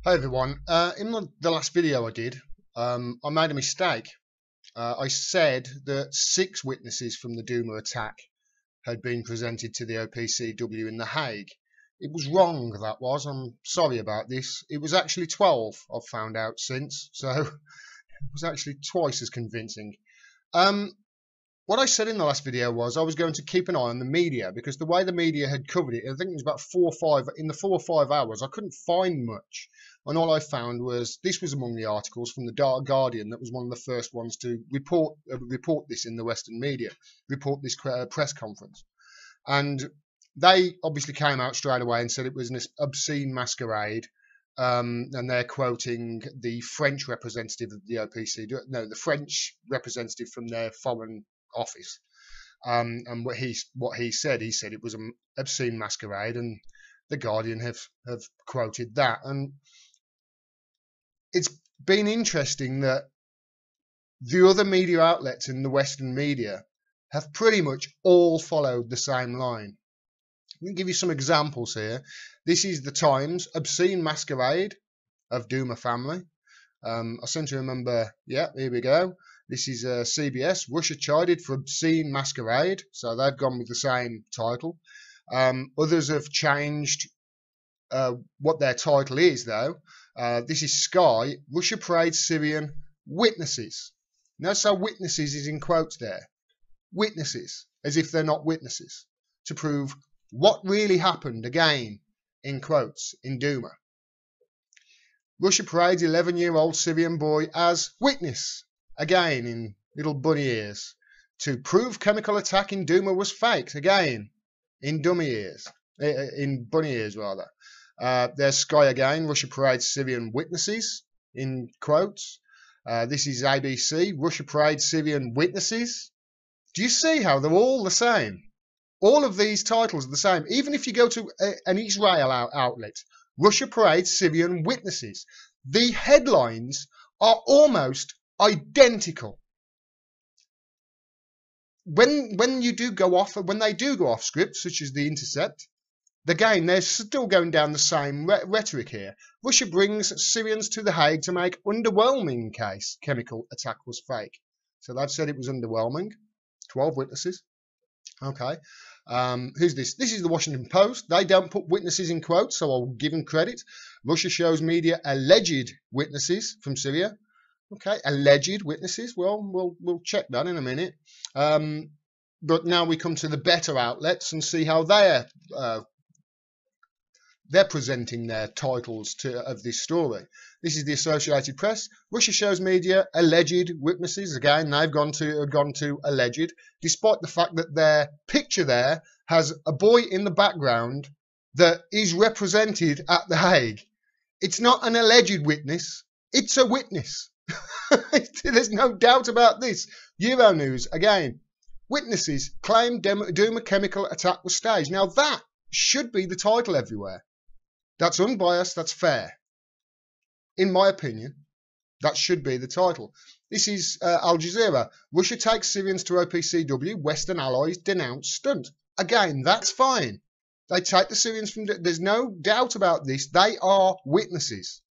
Hi everyone. In the last video I did, I made a mistake. I said that 6 witnesses from the Douma attack had been presented to the OPCW in The Hague. It was wrong, that was. I'm sorry about this. It was actually 12, I've found out since, so it was actually twice as convincing. What I said in the last video was I was going to keep an eye on the media, because the way the media had covered it, I think it was about 4 or 5 hours, I couldn't find much. And all I found was this was among the articles from the Guardian that was one of the first ones to report this in the Western media, report this press conference. And they obviously came out straight away and said it was an obscene masquerade. And they're quoting the French representative of the OPC, no, the French representative from their foreign office. And what he said it was an obscene masquerade, and the Guardian have quoted that. And it's been interesting that the other media outlets in the Western media have pretty much all followed the same line. I'm going to give you some examples here. This is the Times, obscene masquerade of Douma family. I seem to remember, yeah, here we go. This is CBS, Russia chided for obscene masquerade. So they've gone with the same title. Others have changed what their title is, though. This is Sky, Russia parades Syrian witnesses. Notice how witnesses is in quotes there. Witnesses, as if they're not witnesses, to prove what really happened, again, in quotes, in Douma. Russia parades 11-year-old Syrian boy as witness, again, in little bunny ears, to prove chemical attack in Douma was faked, again, in dummy ears, in bunny ears, rather. There's Sky again, Russia parades Syrian witnesses, in quotes. This is ABC, Russia parades Syrian witnesses. Do you see how they're all the same? All of these titles are the same. Even if you go to an Israel outlet, Russia parades Syrian witnesses. The headlines are almost identical. When they do go off script, such as The Intercept, again, they're still going down the same rhetoric here. Russia brings Syrians to The Hague to make underwhelming case chemical attack was fake. So they've said it was underwhelming. 12 witnesses. Okay. Who's this? This is the Washington Post. They don't put witnesses in quotes, so I'll give them credit. Russia shows media alleged witnesses from Syria. Okay, alleged witnesses. Well, we'll check that in a minute. But now we come to the better outlets and see how they're presenting their titles of this story. This is the Associated Press. Russia shows media alleged witnesses. Again, they've gone to alleged, despite the fact that their picture there has a boy in the background that is represented at The Hague. It's not an alleged witness. It's a witness. There's no doubt about this. Euronews, again, witnesses claim Douma chemical attack was staged. Now that should be the title everywhere. That's unbiased, that's fair. In my opinion, that should be the title. This is Al Jazeera. Russia takes Syrians to OPCW, Western allies denounce stunt. Again, that's fine. They take the Syrians from... There's no doubt about this. They are witnesses.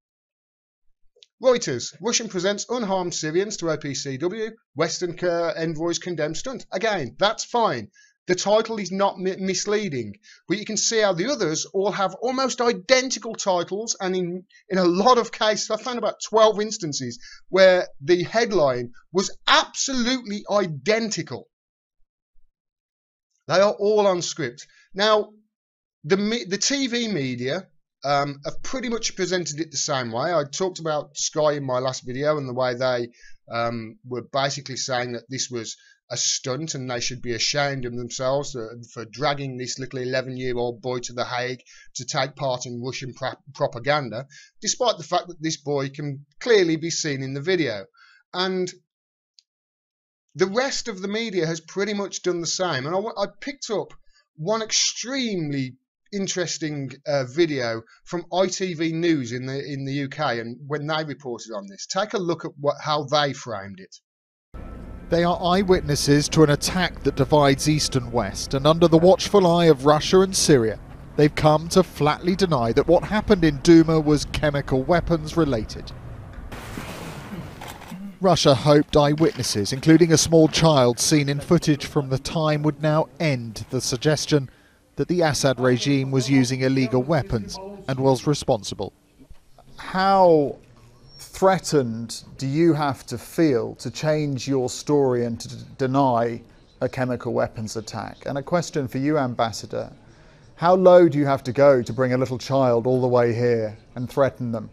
Reuters. Russian presents unharmed Syrians to OPCW, Western envoys condemn stunt. Again, that's fine. The title is not misleading, but you can see how the others all have almost identical titles, and in a lot of cases, I found about 12 instances where the headline was absolutely identical. They are all on script. Now, the TV media have pretty much presented it the same way. I talked about Sky in my last video and the way they were basically saying that this was a stunt and they should be ashamed of themselves for dragging this little 11-year-old boy to The Hague to take part in Russian propaganda, despite the fact that this boy can clearly be seen in the video. And the rest of the media has pretty much done the same. And I picked up one extremely interesting video from ITV News in the UK, and when they reported on this, take a look at how they framed it. They are eyewitnesses to an attack that divides East and West, and under the watchful eye of Russia and Syria, they've come to flatly deny that what happened in Douma was chemical weapons related. Russia hoped eyewitnesses, including a small child seen in footage from the time, would now end the suggestion that the Assad regime was using illegal weapons and was responsible. How threatened do you have to feel to change your story and to deny a chemical weapons attack? And a question for you, Ambassador, how low do you have to go to bring a little child all the way here and threaten them?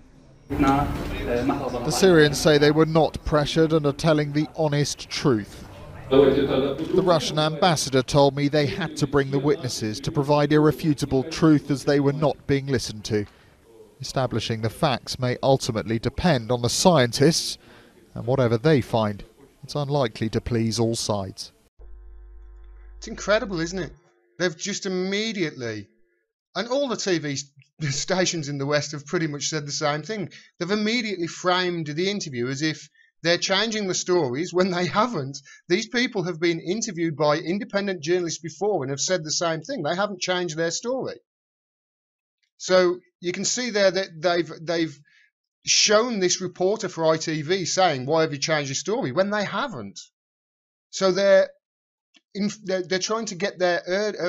The Syrians say they were not pressured and are telling the honest truth. The Russian ambassador told me they had to bring the witnesses to provide irrefutable truth as they were not being listened to. Establishing the facts may ultimately depend on the scientists, and whatever they find, it's unlikely to please all sides. It's incredible, isn't it? They've just immediately, and all the TV stations in the West have pretty much said the same thing. They've immediately framed the interview as if they're changing the stories when they haven't. These people have been interviewed by independent journalists before and have said the same thing. They haven't changed their story. So you can see there that they've shown this reporter for ITV saying, "Why have you changed your story?" when they haven't. So they're trying to get their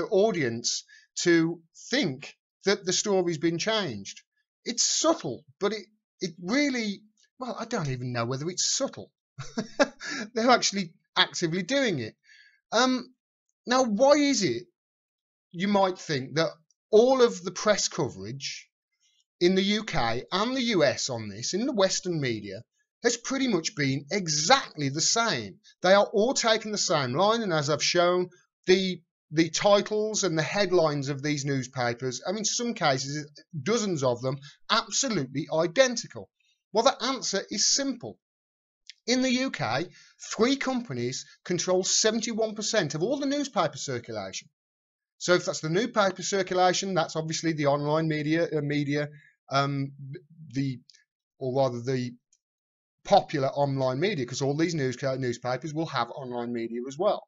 audience to think that the story's been changed. It's subtle, but it really, well, I don't even know whether it's subtle. They're actually actively doing it. Now, why is it, you might think, that all of the press coverage in the UK and the US on this, in the Western media, has pretty much been exactly the same? They are all taking the same line, and as I've shown, the titles and the headlines of these newspapers, I mean, in some cases, dozens of them, absolutely identical. Well, the answer is simple. In the UK, 3 companies control 71% of all the newspaper circulation. So if that's the newspaper circulation, that's obviously the online media, the popular online media, because all these newspapers will have online media as well.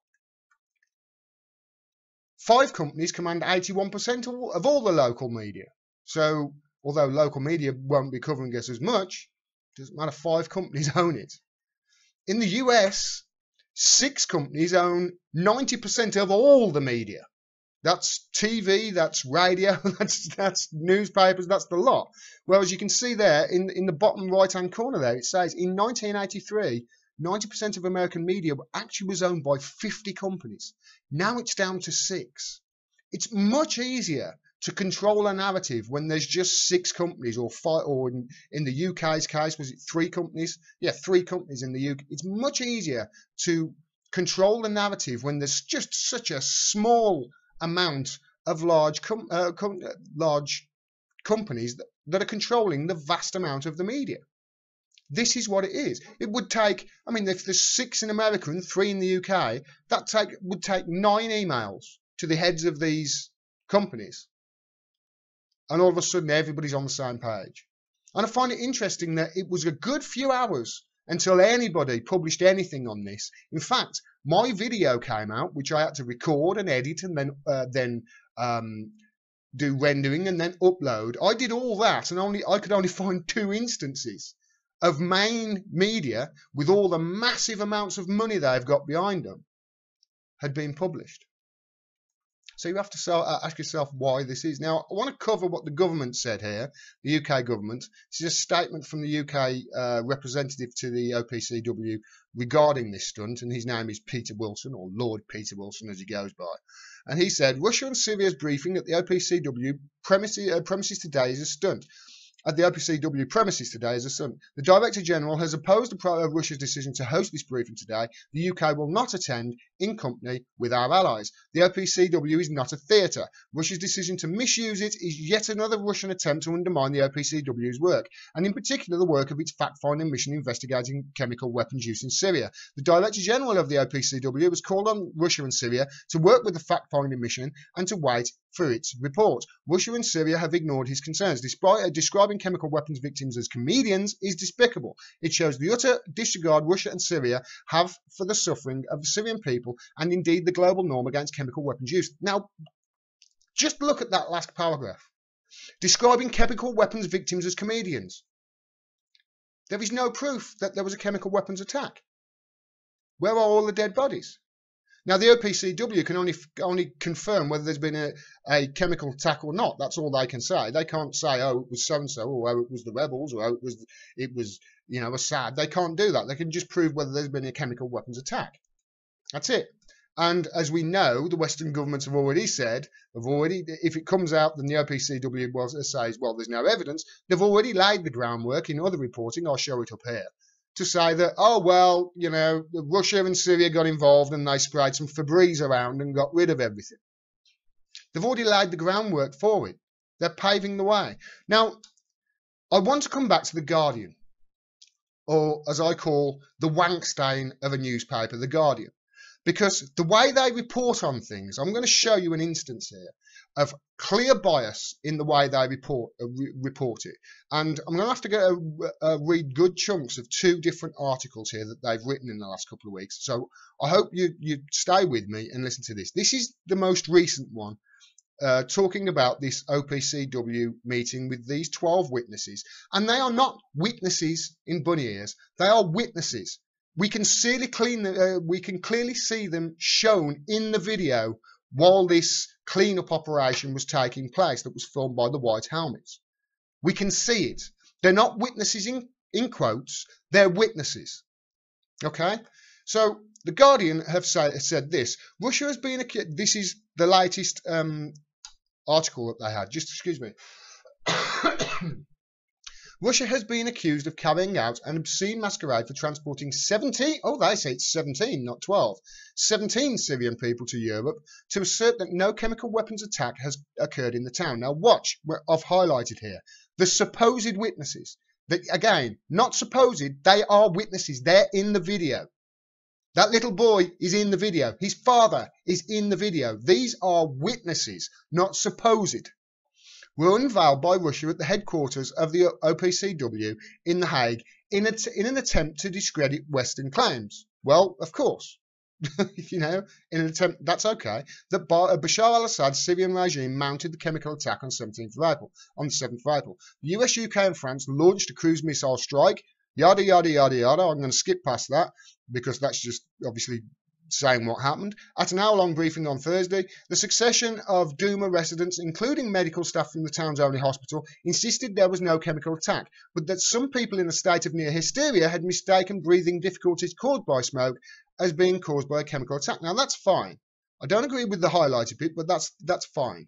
5 companies command 81% of all the local media. So although local media won't be covering us as much, it doesn't matter, 5 companies own it. In the US, 6 companies own 90% of all the media. That's TV, that's radio, that's newspapers, that's the lot. Whereas you can see there in the bottom right-hand corner there, it says in 1983, 90% of American media actually was owned by 50 companies. Now it's down to 6. It's much easier to control a narrative when there's just 6 companies, or 5, or in the UK's case, was it 3 companies? Yeah, 3 companies in the UK. It's much easier to control the narrative when there's just such a small amount of large companies that are controlling the vast amount of the media. This is what it is. It would take, I mean, if there's 6 in America and 3 in the UK, would take 9 emails to the heads of these companies. And all of a sudden, everybody's on the same page. And I find it interesting that it was a good few hours until anybody published anything on this. In fact, my video came out, which I had to record and edit and then do rendering and then upload. I did all that, and I could only find 2 instances of main media with all the massive amounts of money they've got behind them had been published. So you have to ask yourself why this is. Now, I want to cover what the government said here, the UK government. This is a statement from the UK representative to the OPCW regarding this stunt, and his name is Peter Wilson, or Lord Peter Wilson as he goes by. And he said, Russia and Syria's briefing at the OPCW premises today is a stunt. At the OPCW premises today is a stunt. The Director General has opposed Russia's decision to host this briefing today. The UK will not attend in company with our allies. The OPCW is not a theatre. Russia's decision to misuse it is yet another Russian attempt to undermine the OPCW's work, and in particular the work of its fact-finding mission investigating chemical weapons use in Syria. The Director General of the OPCW has called on Russia and Syria to work with the fact-finding mission and to wait for its report. Russia and Syria have ignored his concerns. Despite describing chemical weapons victims as comedians is despicable. It shows the utter disregard Russia and Syria have for the suffering of the Syrian people and indeed the global norm against chemical weapons use. Now, Just look at that last paragraph. Describing chemical weapons victims as comedians. There is no proof that there was a chemical weapons attack. Where are all the dead bodies? Now, the OPCW can only confirm whether there's been a chemical attack or not. That's all they can say. They can't say, oh, it was so-and-so, or oh, it was the rebels, or oh, it was Assad. They can't do that. They can just prove whether there's been a chemical weapons attack. That's it. And as we know, the Western governments have already said, if it comes out, then the OPCW says, well, there's no evidence. They've already laid the groundwork in other reporting. I'll show it up here. To say that, oh, well, Russia and Syria got involved and they sprayed some Febreze around and got rid of everything. They've already laid the groundwork for it. They're paving the way. Now, I want to come back to The Guardian, or as I call the wank stain of a newspaper, The Guardian. Because the way they report on things, I'm going to show you an instance here of clear bias in the way they report it. And I'm going to have to go read good chunks of 2 different articles here that they've written in the last couple of weeks. So I hope you stay with me and listen to this. This is the most recent one, talking about this OPCW meeting with these 12 witnesses. And they are not witnesses in bunny ears. They are witnesses. We can clearly see them shown in the video while this cleanup operation was taking place that was filmed by the White Helmets. We can see it. They're not witnesses in quotes. They're witnesses. Okay? So The Guardian have said this. Russia has been accused. This is the latest article that they had. Just excuse me. Russia has been accused of carrying out an obscene masquerade for transporting 17, oh, they say it's 17, not 12, 17 Syrian people to Europe to assert that no chemical weapons attack has occurred in the town. Now watch, I've highlighted here, the supposed witnesses. Again, not supposed, they are witnesses. They're in the video. That little boy is in the video. His father is in the video. These are witnesses, not supposed. Were unveiled by Russia at the headquarters of the OPCW in The Hague in an attempt to discredit Western claims. Well, of course, in an attempt, that's okay, that Bashar al-Assad's Syrian regime mounted the chemical attack on the 7th of April. The US, UK and France launched a cruise missile strike, yada, yada, yada, yada. I'm going to skip past that because that's just obviously saying what happened. At an hour-long briefing on Thursday, the succession of Douma residents, including medical staff from the town's only hospital, insisted there was no chemical attack, but that some people in a state of near hysteria had mistaken breathing difficulties caused by smoke as being caused by a chemical attack. Now, that's fine. I don't agree with the highlighted bit, but that's fine.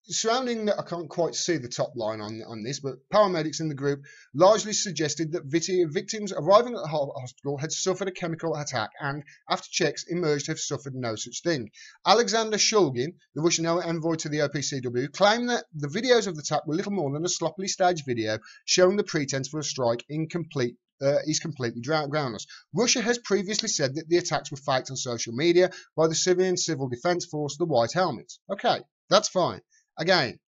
Surrounding, I can't quite see the top line on this, but paramedics in the group largely suggested that victims arriving at the hospital had suffered a chemical attack and, after checks, emerged to have suffered no such thing. Alexander Shulgin, the Russian envoy to the OPCW, claimed that the videos of the attack were little more than a sloppily staged video showing the pretense for a strike is completely groundless. Russia has previously said that the attacks were faked on social media by the Syrian Civil Defense Force, the White Helmets. Okay, that's fine. Again,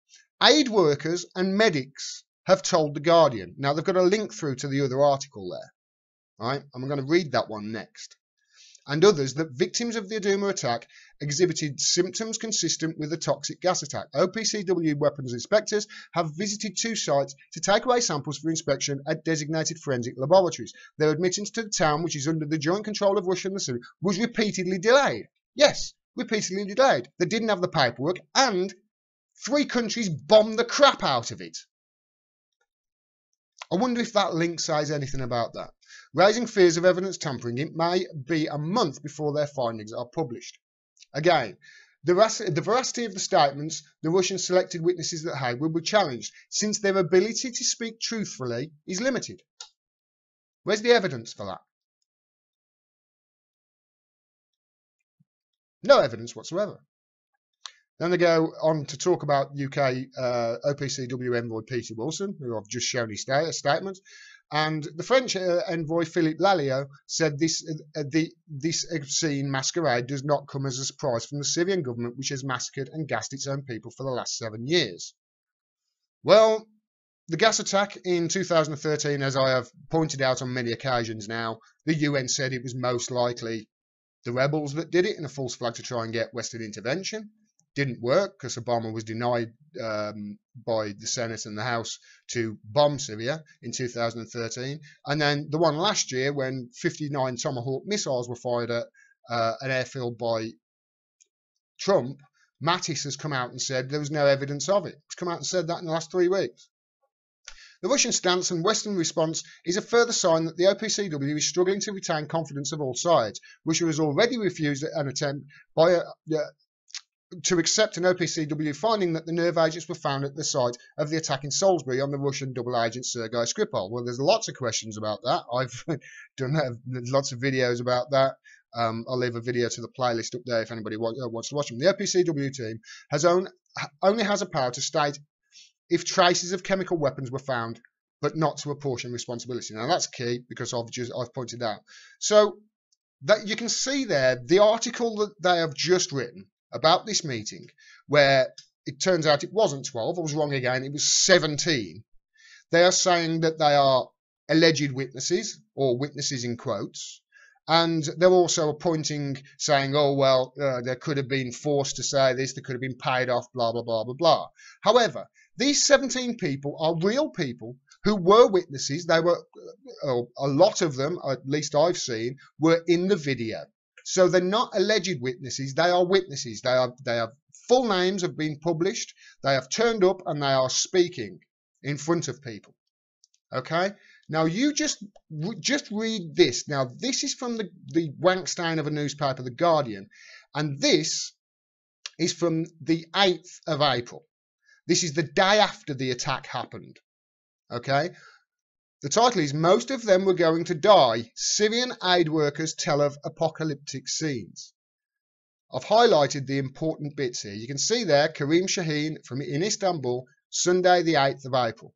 aid workers and medics have told The Guardian. Now, they've got a link through to the other article there. Right? I'm going to read that one next. And others that victims of the Douma attack exhibited symptoms consistent with a toxic gas attack. OPCW weapons inspectors have visited 2 sites to take away samples for inspection at designated forensic laboratories. Their admittance to the town, which is under the joint control of Russia and the Syria, was repeatedly delayed. Yes, repeatedly delayed. They didn't have the paperwork, and 3 countries bombed the crap out of it. I wonder if that link says anything about that. Raising fears of evidence tampering, it may be a month before their findings are published. Again, the veracity of the statements the Russian selected witnesses at Hague will be challenged, since their ability to speak truthfully is limited. Where's the evidence for that? No evidence whatsoever. Then they go on to talk about UK OPCW envoy Peter Wilson, who I've just shown his statement. And the French envoy Philippe Lalliot said this obscene masquerade does not come as a surprise from the Syrian government, which has massacred and gassed its own people for the last 7 years. Well, the gas attack in 2013, as I have pointed out on many occasions now, the UN said it was most likely the rebels that did it in a false flag to try and get Western intervention. Didn't work because Obama was denied by the Senate and the House to bomb Syria in 2013. And then the one last year when 59 Tomahawk missiles were fired at an airfield by Trump, Mattis has come out and said there was no evidence of it. He's come out and said that in the last 3 weeks. The Russian stance and Western response is a further sign that the OPCW is struggling to retain confidence of all sides. Russia has already refused an attempt to accept an OPCW finding that the nerve agents were found at the site of the attack in Salisbury on the Russian double agent Sergei Skripal. Well, there's lots of questions about that. I've done lots of videos about that. I'll leave a video to the playlist up there if anybody wants to watch them. The OPCW team only has a power to state if traces of chemical weapons were found, but not to apportion responsibility. Now that's key because I've pointed out. So that you can see there the article that they have just written about this meeting, where it turns out it wasn't 12. I was wrong again. It was 17. They are saying that they are alleged witnesses, or witnesses in quotes. And they're also saying, oh, well, there could have been forced to say this, they could have been paid off, blah, blah, blah, blah, blah. However, these 17 people are real people who were witnesses. They were, a lot of them, at least I've seen, were in the video. So they're not alleged witnesses, they are witnesses. They have full names have been published, they have turned up and they are speaking in front of people. Okay? Now you just read this. Now this is from the Wankstein of a newspaper, The Guardian, and this is from the 8th of April. This is the day after the attack happened. Okay? The title is Most of Them Were Going to Die. Syrian aid workers tell of apocalyptic scenes. I've highlighted the important bits here. You can see there Karim Shaheen in Istanbul, Sunday the 8th of April.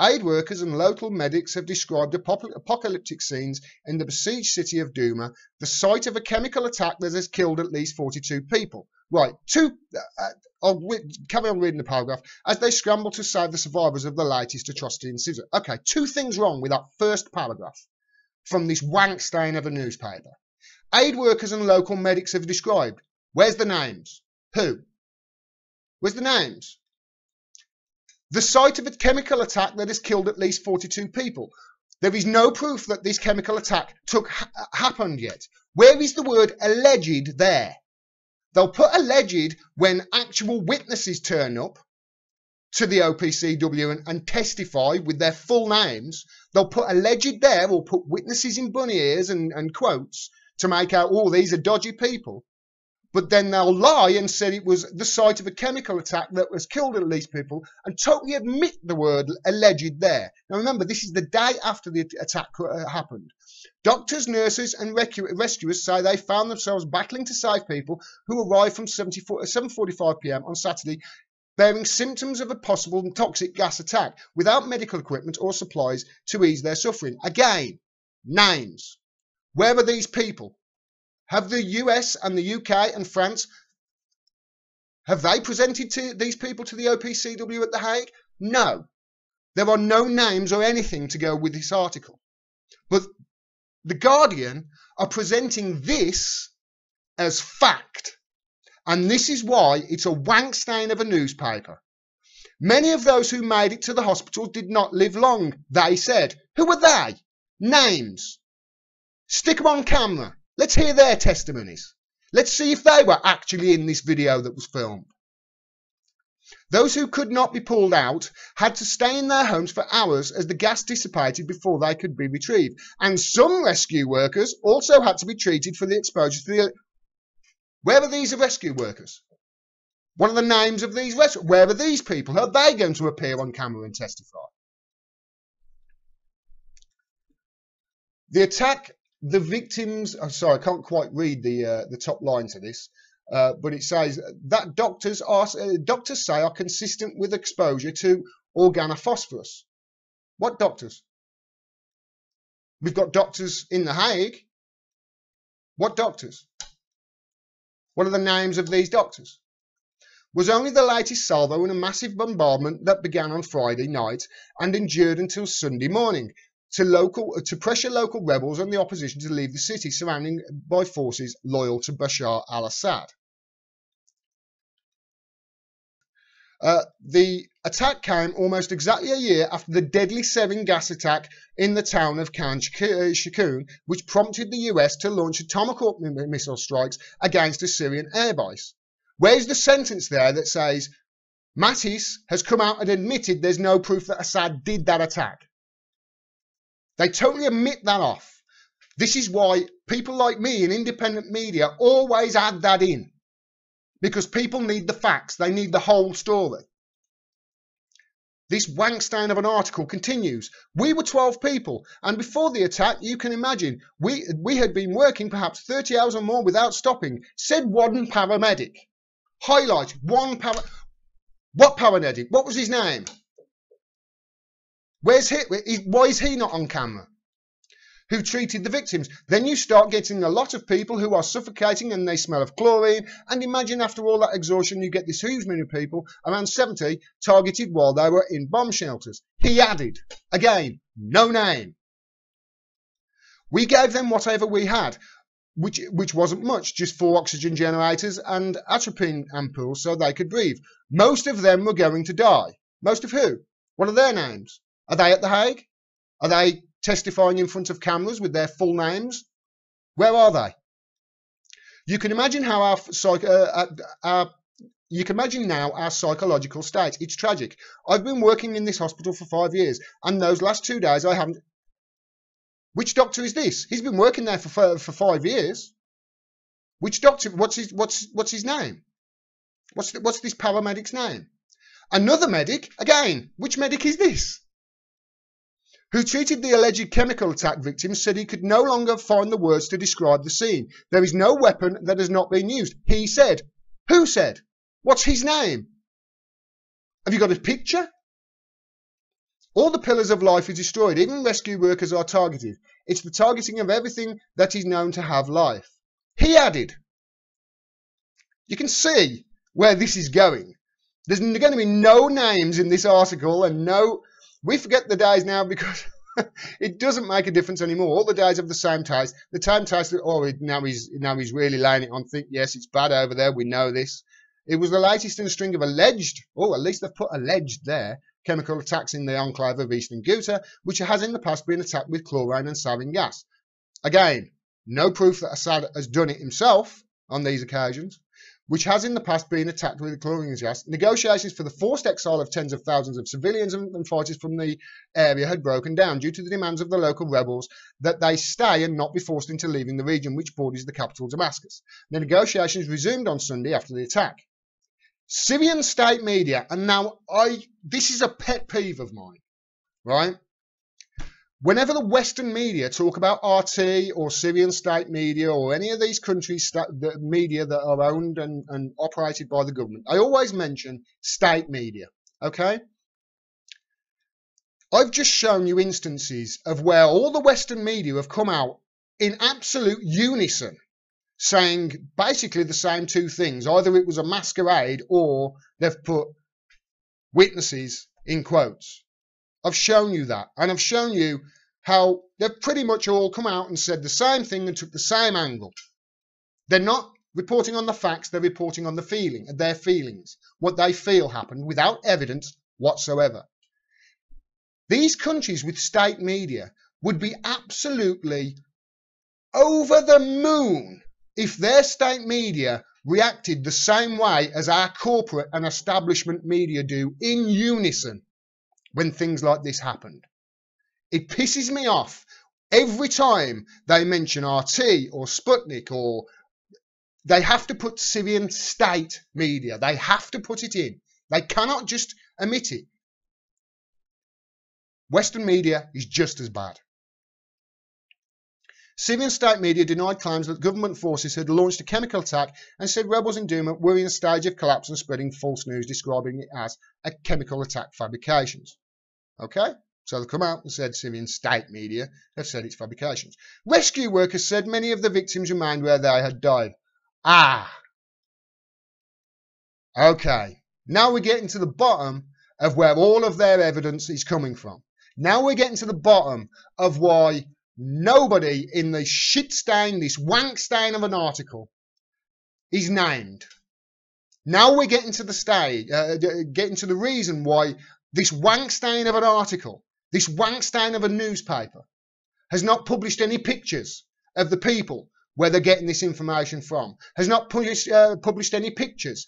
Aid workers and local medics have described apocalyptic scenes in the besieged city of Douma, the site of a chemical attack that has killed at least 42 people. Right, I'll carry on reading the paragraph. As they scramble to save the survivors of the latest atrocity in Syria. Okay, 2 things wrong with that first paragraph from this Wankstein of a newspaper. Aid workers and local medics have described. Where's the names? Who? Where's the names? The site of a chemical attack that has killed at least 42 people. There is no proof that this chemical attack happened yet. Where is the word alleged there? They'll put alleged when actual witnesses turn up to the OPCW and testify with their full names. They'll put alleged there or put witnesses in bunny ears and quotes to make out, oh, these are dodgy people. But then they'll lie and say it was the site of a chemical attack that has killed at least people and totally admit the word alleged there. Now remember, this is the day after the attack happened. Doctors, nurses and rescuers say they found themselves battling to save people who arrived from 7:45 p.m. on Saturday bearing symptoms of a possible toxic gas attack without medical equipment or supplies to ease their suffering. Again, names. Where are these people? Have the US and the UK and France, have they presented these people to the OPCW at The Hague? No. There are no names or anything to go with this article. But The Guardian are presenting this as fact. And this is why it's a Wankstein of a newspaper. Many of those who made it to the hospital did not live long, they said. Who are they? Names. Stick them on camera. Let's hear their testimonies. Let's see if they were actually in this video that was filmed. Those who could not be pulled out had to stay in their homes for hours as the gas dissipated before they could be retrieved. And some rescue workers also had to be treated for the exposure to the... Where are these rescue workers? What are the names of these rescue... Where are these people? Are they going to appear on camera and testify? The attack... The victims, I'm sorry, I can't quite read the top lines of this, but it says that doctors say are consistent with exposure to organophosphorus. What doctors? We've got doctors in The Hague. What doctors? What are the names of these doctors? Was only the latest salvo in a massive bombardment that began on Friday night and endured until Sunday morning. to pressure local rebels and the opposition to leave the city, surrounding by forces loyal to Bashar al-Assad. The attack came almost exactly a year after the deadly sarin gas attack in the town of Khan Shaykhun, which prompted the US to launch atomic missile strikes against a Syrian airbase. Where's the sentence there that says, Mattis has come out and admitted there's no proof that Assad did that attack? They totally omit that off. This is why people like me in independent media always add that in. Because people need the facts. They need the whole story. This wankstein of an article continues. We were 12 people, and before the attack, you can imagine, we had been working perhaps 30 hours or more without stopping, said one paramedic. Highlight one What paramedic? What was his name? Where's he? Why is he not on camera? Who treated the victims? Then you start getting a lot of people who are suffocating and they smell of chlorine, and imagine after all that exhaustion you get this huge many people, around 70, targeted while they were in bomb shelters. He added, again, no name. We gave them whatever we had, which wasn't much, just 4 oxygen generators and atropine ampoules so they could breathe. Most of them were going to die. Most of who? What are their names? Are they at the Hague? Are they testifying in front of cameras with their full names? Where are they? You can imagine how you can imagine now our psychological state. It's tragic. I've been working in this hospital for 5 years, and those last 2 days I haven't. Which doctor is this? He's been working there for 5 years. Which doctor? What's his name? What's this paramedic's name? Another medic again. Which medic is this? Who treated the alleged chemical attack victims, said he could no longer find the words to describe the scene. There is no weapon that has not been used. He said. Who said? What's his name? Have you got a picture? All the pillars of life are destroyed. Even rescue workers are targeted. It's the targeting of everything that is known to have life. He added. You can see where this is going. There's going to be no names in this article and no... We forget the days now because it doesn't make a difference anymore. All the days have the same taste. The same taste that, oh, now he's really laying it on thick. Yes, it's bad over there. We know this. It was the latest in a string of alleged, oh, at least they've put alleged there, chemical attacks in the enclave of Eastern Ghouta, which has in the past been attacked with chlorine and sarin gas. Again, no proof that Assad has done it himself on these occasions, which has in the past been attacked with chlorine gas. Negotiations for the forced exile of tens of thousands of civilians and fighters from the area had broken down due to the demands of the local rebels that they stay and not be forced into leaving the region which borders the capital Damascus. The negotiations resumed on Sunday after the attack. Syrian state media, and now this is a pet peeve of mine, right? Whenever the Western media talk about RT or Syrian state media or any of these countries' the media that are owned and operated by the government, I always mention state media, okay? I've just shown you instances of where all the Western media have come out in absolute unison saying basically the same two things. Either it was a masquerade or they've put witnesses in quotes. I've shown you that, and I've shown you how they've pretty much all come out and said the same thing and took the same angle. They're not reporting on the facts, they're reporting on their feelings, what they feel happened without evidence whatsoever. These countries with state media would be absolutely over the moon if their state media reacted the same way as our corporate and establishment media do in unison when things like this happened. It pisses me off every time they mention RT or Sputnik, or they have to put Syrian state media. They have to put it in. They cannot just omit it. Western media is just as bad. Syrian state media denied claims that government forces had launched a chemical attack and said rebels in Douma were in a stage of collapse and spreading false news describing it as a chemical attack fabrications. Okay? So they come out and said Syrian state media have said it's fabrications. Rescue workers said many of the victims remained where they had died. Okay. Now we're getting to the bottom of where all of their evidence is coming from. Now we're getting to the bottom of why nobody in the shit stain, this wank stain of an article, is named. Now we're getting to the stage, getting to the reason why this wank stain of an article, this wank stain of a newspaper, has not published any pictures of the people where they're getting this information from, has not published any pictures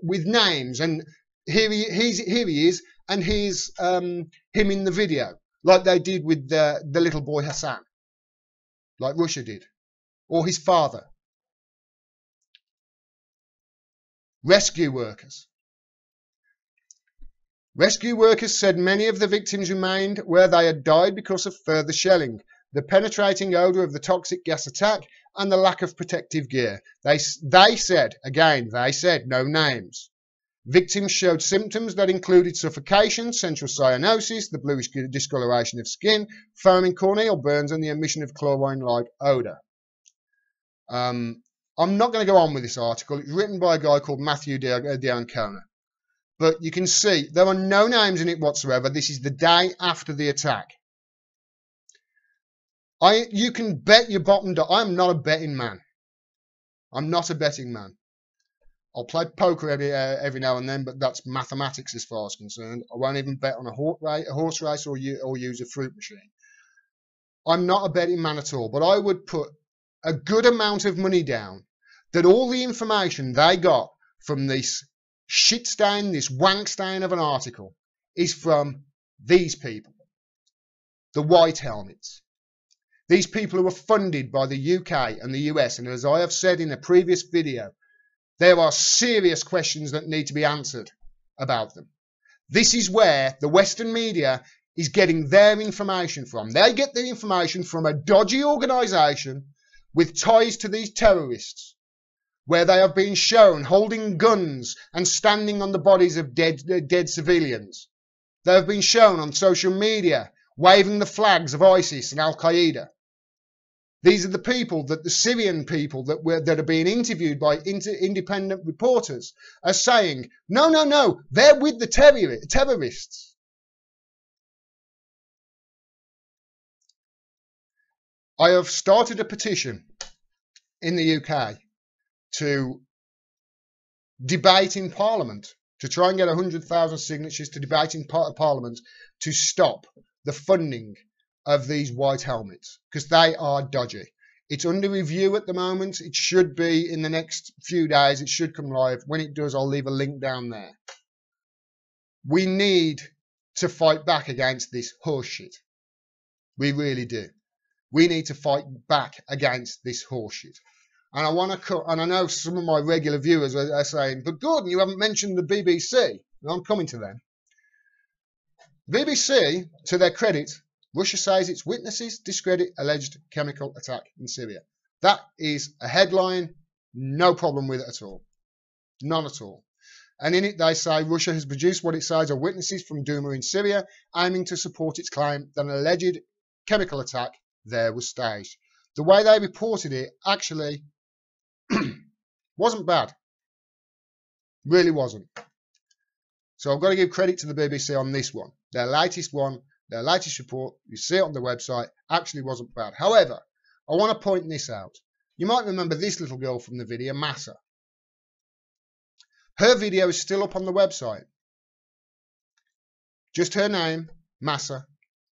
with names, and here he is, and here's him in the video, like they did with the little boy Hassan, like Russia did, or his father. Rescue workers. Rescue workers said many of the victims remained where they had died because of further shelling, the penetrating odour of the toxic gas attack, and the lack of protective gear. They said, no names. Victims showed symptoms that included suffocation, central cyanosis, the bluish discoloration of skin, foaming corneal burns, and the emission of chlorine-like odour. I'm not going to go on with this article. It's written by a guy called Matthew D'Ancona. But you can see there are no names in it whatsoever. This is the day after the attack. You can bet your bottom dollar. I'm not a betting man. I'm not a betting man. I'll play poker every now and then, but that's mathematics as far as concerned. I won't even bet on a horse race or use a fruit machine. I'm not a betting man at all, but I would put a good amount of money down that all the information they got from this shit stain, this wank stain of an article, is from these people, the white helmets. These people who are funded by the UK and the US, and as I have said in a previous video, there are serious questions that need to be answered about them. This is where the Western media is getting their information from. They get their information from a dodgy organisation with ties to these terrorists, where they have been shown holding guns and standing on the bodies of dead civilians. They have been shown on social media waving the flags of ISIS and Al-Qaeda. These are the people that the Syrian people that are being interviewed by independent reporters are saying, no, they're with the terrorists. I have started a petition in the UK to debate in Parliament, to try and get 100,000 signatures to debate in Parliament to stop the funding of these white helmets, because they are dodgy. It's under review at the moment. It should be in the next few days. It should come live. When it does, I'll leave a link down there. We need to fight back against this horseshit. We really do. We need to fight back against this horseshit. And I want to and I know some of my regular viewers are saying, but Gordon, you haven't mentioned the BBC. Well, I'm coming to them. BBC, to their credit, Russia says its witnesses discredit alleged chemical attack in Syria. That is a headline, no problem with it at all. None at all. And in it they say Russia has produced what it says are witnesses from Douma in Syria, aiming to support its claim that an alleged chemical attack there was staged. The way they reported it actually wasn't bad. Really wasn't. So I've got to give credit to the BBC on this one. Their latest report, you see it on the website, actually wasn't bad. However, I want to point this out. You might remember this little girl from the video, Massa. Her video is still up on the website. Just her name, Massa,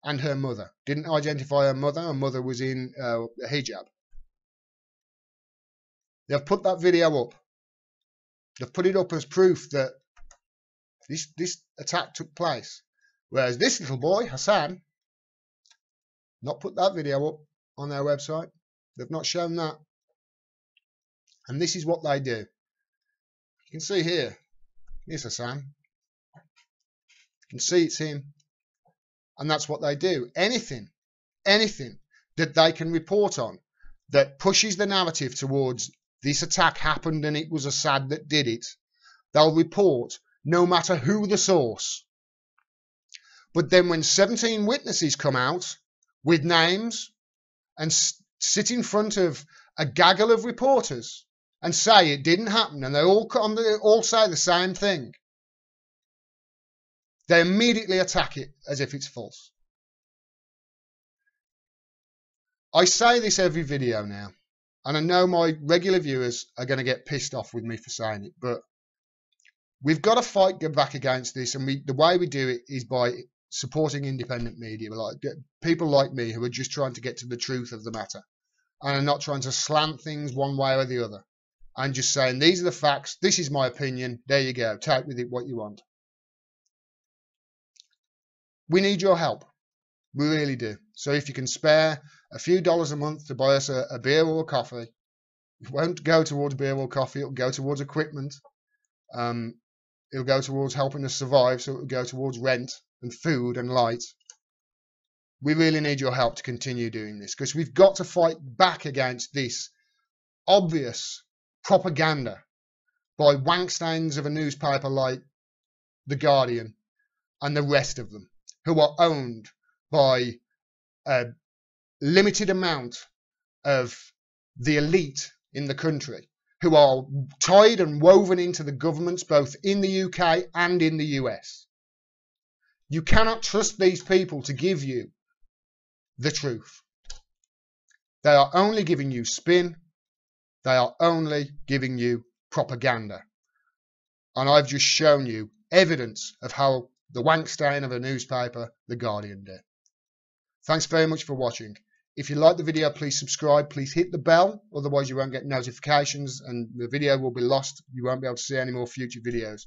and her mother. Didn't identify her mother. Her mother was in a hijab. They've put that video up. They've put it up as proof that this attack took place. Whereas this little boy, Hassan, not put that video up on their website. They've not shown that. And this is what they do. You can see here, here's Hassan. You can see it's him. And that's what they do. Anything that they can report on that pushes the narrative towards this attack happened and it was Assad that did it, they'll report no matter who the source. But then when 17 witnesses come out with names and sit in front of a gaggle of reporters and say it didn't happen, and they all say the same thing, they immediately attack it as if it's false. I say this every video now, and I know my regular viewers are going to get pissed off with me for saying it, but we've got to fight back against this, and the way we do it is by supporting independent media, like people like me who are just trying to get to the truth of the matter and are not trying to slant things one way or the other, and just saying, these are the facts, this is my opinion, there you go, take with it what you want. We need your help. We really do. So if you can spare a few dollars a month to buy us a beer or a coffee, it won't go towards beer or coffee, it'll go towards equipment. It'll go towards helping us survive, so it'll go towards rent and food and light. We really need your help to continue doing this, because we've got to fight back against this obvious propaganda by wankstains of a newspaper like The Guardian and the rest of them, who are owned by a limited amount of the elite in the country, who are tied and woven into the governments both in the UK and in the US. You cannot trust these people to give you the truth. They are only giving you spin. They are only giving you propaganda. And I've just shown you evidence of how the wankstain of a newspaper, The Guardian, did. Thanks very much for watching. If you like the video, please subscribe. Please hit the bell, otherwise you won't get notifications and the video will be lost. You won't be able to see any more future videos.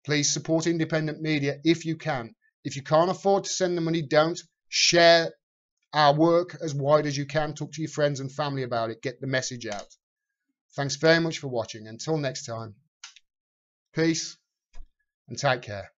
Please support independent media if you can. If you can't afford to send the money, don't. Share our work as wide as you can. Talk to your friends and family about it. Get the message out. Thanks very much for watching. Until next time, peace and take care.